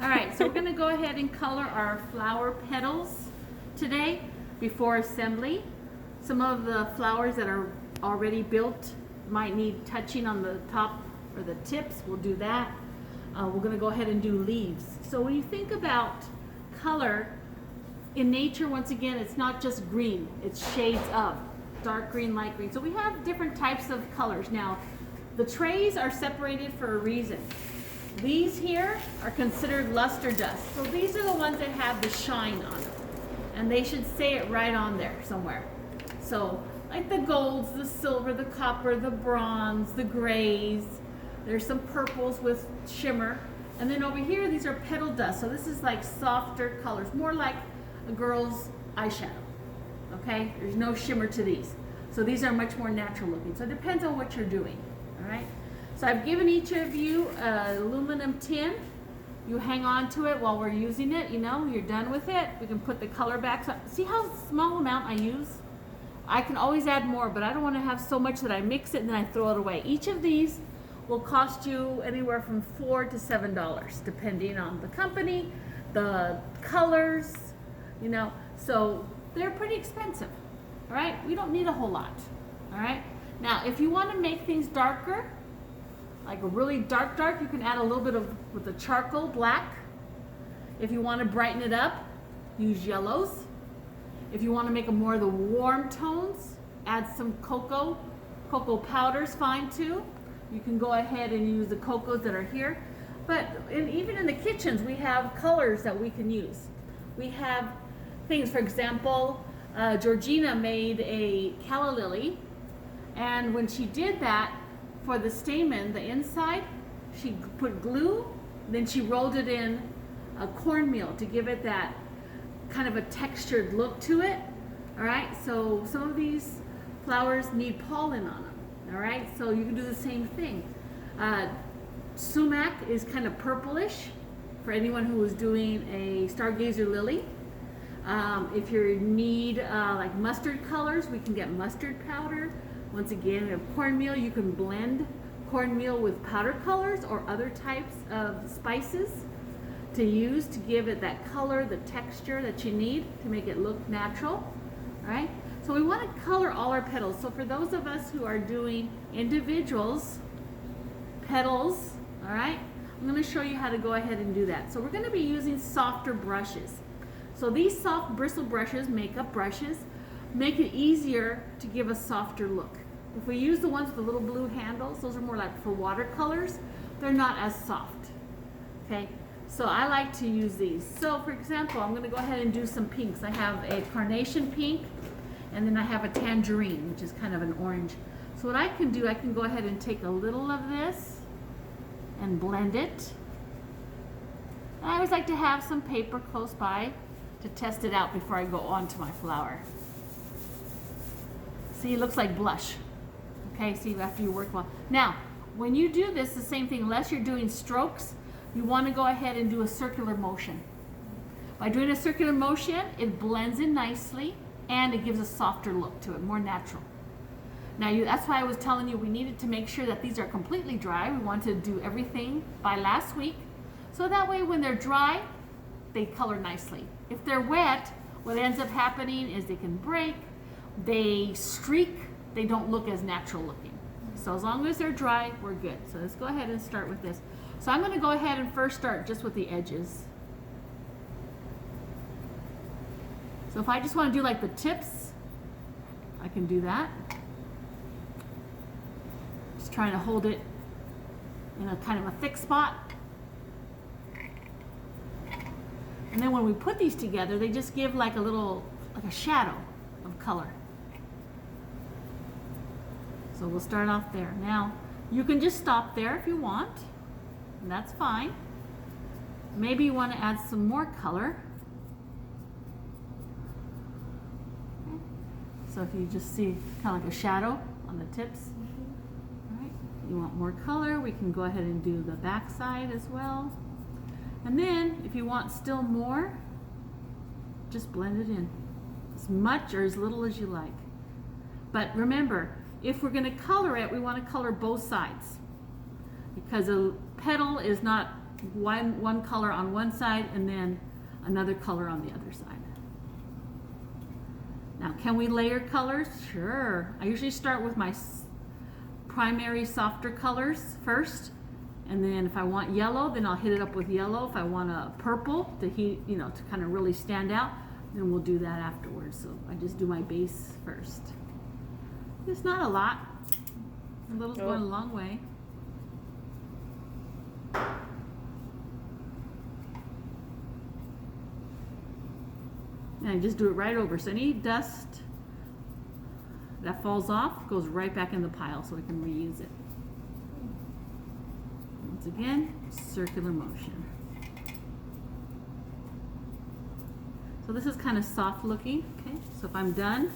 All right, so we're going to go ahead and color our flower petals today before assembly. Some of the flowers that are already built might need touching on the top or the tips. We'll do that. We're going to go ahead and do leaves. So when you think about color in nature, once again, it's not just green, it's shades of dark green, light green. So we have different types of colors. Now, the trays are separated for a reason. These here are considered luster dust. So these are the ones that have the shine on them. And they should say it right on there somewhere. So like the golds, the silver, the copper, the bronze, the grays. There's some purples with shimmer. And then over here, these are petal dust. So this is like softer colors, more like a girl's eyeshadow. Okay, there's no shimmer to these. So these are much more natural looking. So it depends on what you're doing, all right? So I've given each of you an aluminum tin. You hang on to it while we're using it, you know, you're done with it. We can put the color back. So, see how small amount I use? I can always add more, but I don't want to have so much that I mix it and then I throw it away. Each of these will cost you anywhere from $4 to $7, depending on the company, the colors, you know, so they're pretty expensive, all right? We don't need a whole lot, all right? Now, if you want to make things darker, like a really dark, you can add a little bit of with the charcoal black. If you want to brighten it up, use yellows. If you want to make them more of the warm tones, add some cocoa. Cocoa powder's fine too. You can go ahead and use the cocos that are here. But even in the kitchens, we have colors that we can use. We have things, for example, Georgina made a calla lily, and when she did that, for the stamen, the inside, she put glue, then she rolled it in a cornmeal to give it that kind of a textured look to it. All right, so some of these flowers need pollen on them. All right, so you can do the same thing. Sumac is kind of purplish for anyone who is doing a stargazer lily. If you need like mustard colors, we can get mustard powder. Once again, we have cornmeal. You can blend cornmeal with powder colors or other types of spices to use to give it that color, the texture that you need to make it look natural. All right. So we want to color all our petals. So for those of us who are doing individuals, petals, all right, I'm going to show you how to go ahead and do that. So we're going to be using softer brushes. So these soft bristle brushes, makeup brushes, make it easier to give a softer look. If we use the ones with the little blue handles, those are more like for watercolors. They're not as soft, okay? So I like to use these. So for example, I'm gonna go ahead and do some pinks. I have a carnation pink, and then I have a tangerine, which is kind of an orange. So what I can do, I can go ahead and take a little of this and blend it. And I always like to have some paper close by to test it out before I go on to my flower. See, it looks like blush. Okay, see, after you work well. Now, when you do this, the same thing, unless you're doing strokes, you want to go ahead and do a circular motion. By doing a circular motion, it blends in nicely and it gives a softer look to it, more natural. Now, that's why I was telling you we needed to make sure that these are completely dry. We want to do everything by last week. So that way when they're dry, they color nicely. If they're wet, what ends up happening is they can break, they streak, they don't look as natural looking. So as long as they're dry, we're good. So let's go ahead and start with this. So I'm going to go ahead and first start just with the edges. So if I just want to do like the tips, I can do that. Just trying to hold it in a kind of a thick spot. And then when we put these together, they just give like a little, like a shadow of color. So we'll start off there. Now, you can just stop there if you want, and that's fine. Maybe you want to add some more color. Okay. So if you just see kind of like a shadow on the tips. All right. You want more color, we can go ahead and do the back side as well. And then, if you want still more, just blend it in. As much or as little as you like. But remember, if we're going to color it, we want to color both sides. Because a petal is not one color on one side and then another color on the other side. Now, can we layer colors? Sure. I usually start with my primary softer colors first, and then if I want yellow, then I'll hit it up with yellow. If I want a purple to to kind of really stand out, then we'll do that afterwards. So I just do my base first. It's not a lot. A little's going a long way. And I just do it right over. So any dust that falls off goes right back in the pile so we can reuse it. Once again, circular motion. So this is kind of soft looking. Okay, so if I'm done,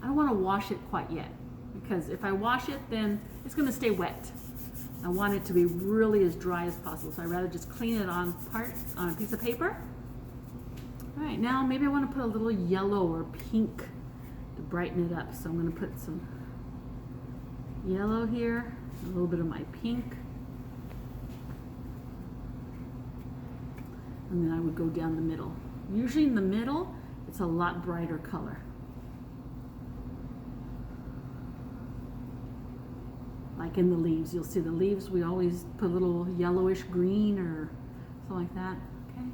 I don't want to wash it quite yet, because if I wash it, then it's going to stay wet. I want it to be really as dry as possible, so I'd rather just clean it on a piece of paper. All right, now maybe I want to put a little yellow or pink to brighten it up. So I'm going to put some yellow here, a little bit of my pink, and then I would go down the middle. Usually in the middle, it's a lot brighter color. Like in the leaves, you'll see the leaves, we always put a little yellowish green or something like that. Okay,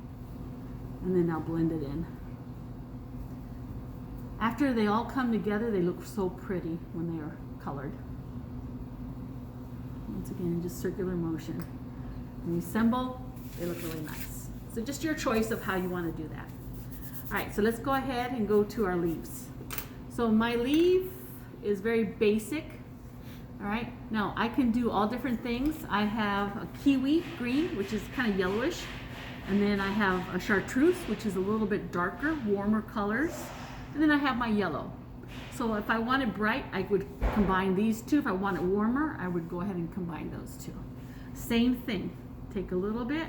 and then I'll blend it in. After they all come together, they look so pretty when they are colored. Once again, just circular motion. When you assemble, they look really nice. So just your choice of how you want to do that. All right, so let's go ahead and go to our leaves. So my leaf is very basic. All right, now I can do all different things. I have a kiwi green, which is kind of yellowish. And then I have a chartreuse, which is a little bit darker, warmer colors. And then I have my yellow. So if I want it bright, I would combine these two. If I want it warmer, I would go ahead and combine those two. Same thing, take a little bit.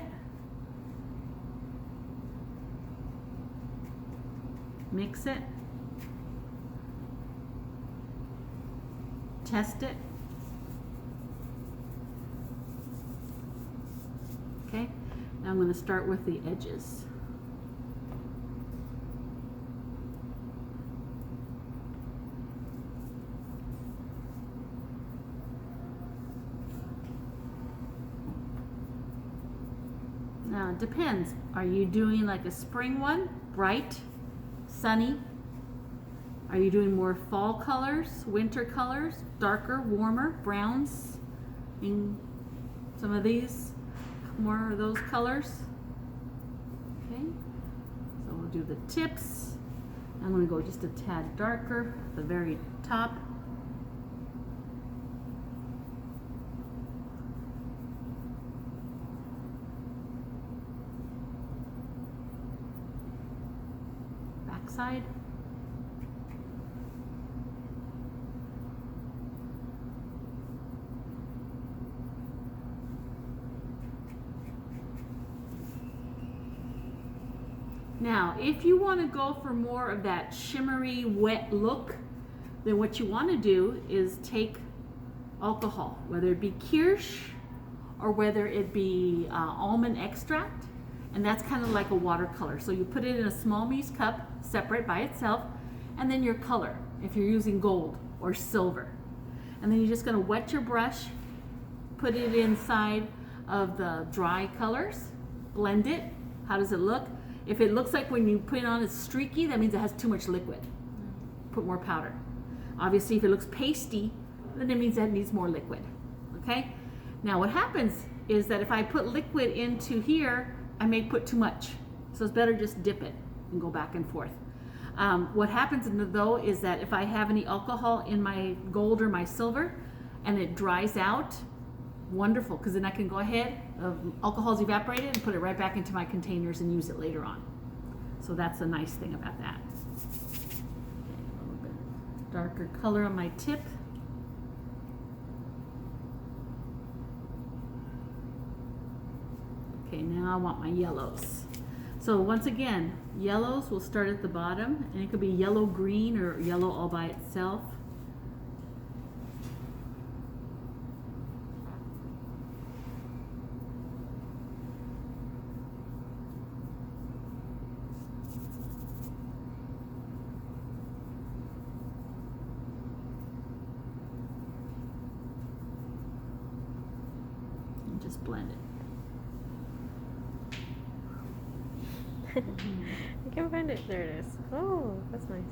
Mix it. Test it. Okay, now I'm going to start with the edges. Now it depends. Are you doing like a spring one, bright, sunny? Are you doing more fall colors, winter colors, darker, warmer, browns? In some of these, more of those colors. Okay, so we'll do the tips. I'm going to go just a tad darker, the very top. Backside. Now, if you want to go for more of that shimmery, wet look, then what you want to do is take alcohol, whether it be kirsch or whether it be almond extract, and that's kind of like a watercolor. So you put it in a small mise cup, separate by itself, and then your color, if you're using gold or silver. And then you're just going to wet your brush, put it inside of the dry colors, blend it. How does it look? If it looks like when you put it on it's streaky, that means it has too much liquid. Put more powder. Obviously, if it looks pasty, then it means that it needs more liquid. Okay? Now what happens is that if I put liquid into here, I may put too much. So it's better just dip it and go back and forth. What happens though is that if I have any alcohol in my gold or my silver and it dries out, wonderful, because then I can go ahead, alcohol's evaporated, and put it right back into my containers and use it later on. So that's the nice thing about that. Okay, a little bit darker color on my tip. Okay, now I want my yellows. So once again, yellows will start at the bottom, and it could be yellow green or yellow all by itself. blend it. I can't find it. There it is. Oh, that's nice.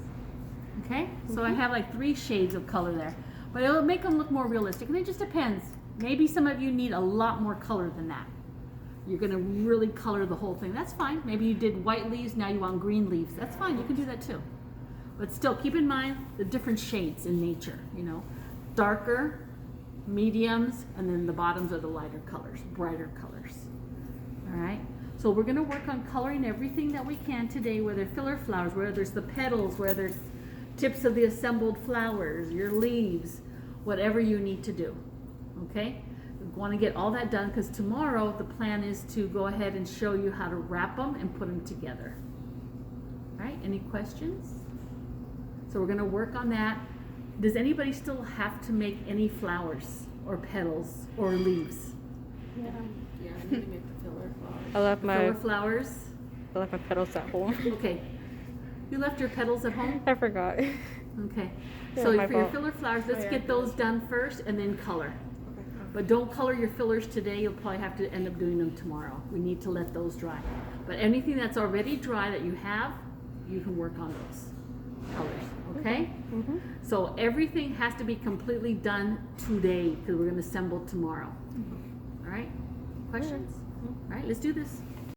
Okay, so I have like 3 shades of color there, but it'll make them look more realistic, and it just depends. Maybe some of you need a lot more color than that. You're gonna really color the whole thing. That's fine. Maybe you did white leaves, now you want green leaves. That's fine, you can do that too. But still, keep in mind the different shades in nature, you know. Darker, mediums, and then the bottoms are the lighter colors, brighter colors. All right, so we're gonna work on coloring everything that we can today, whether filler flowers, whether there's the petals, whether there's tips of the assembled flowers, your leaves, whatever you need to do, okay? We want to get all that done because tomorrow the plan is to go ahead and show you how to wrap them and put them together. All right, any questions? So we're going to work on that. Does anybody still have to make any flowers or petals or leaves? Yeah, I need to make the filler flowers. I left Filler flowers? I left my petals at home. Okay. You left your petals at home? I forgot. Okay. Yeah, So my for your fault. filler flowers, let's Oh, yeah. get those done first and then color. Okay. But don't color your fillers today. You'll probably have to end up doing them tomorrow. We need to let those dry. But anything that's already dry that you have, you can work on those colors, okay? Mm-hmm. So everything has to be completely done today because we're going to assemble tomorrow. All right? Questions? All right, let's do this.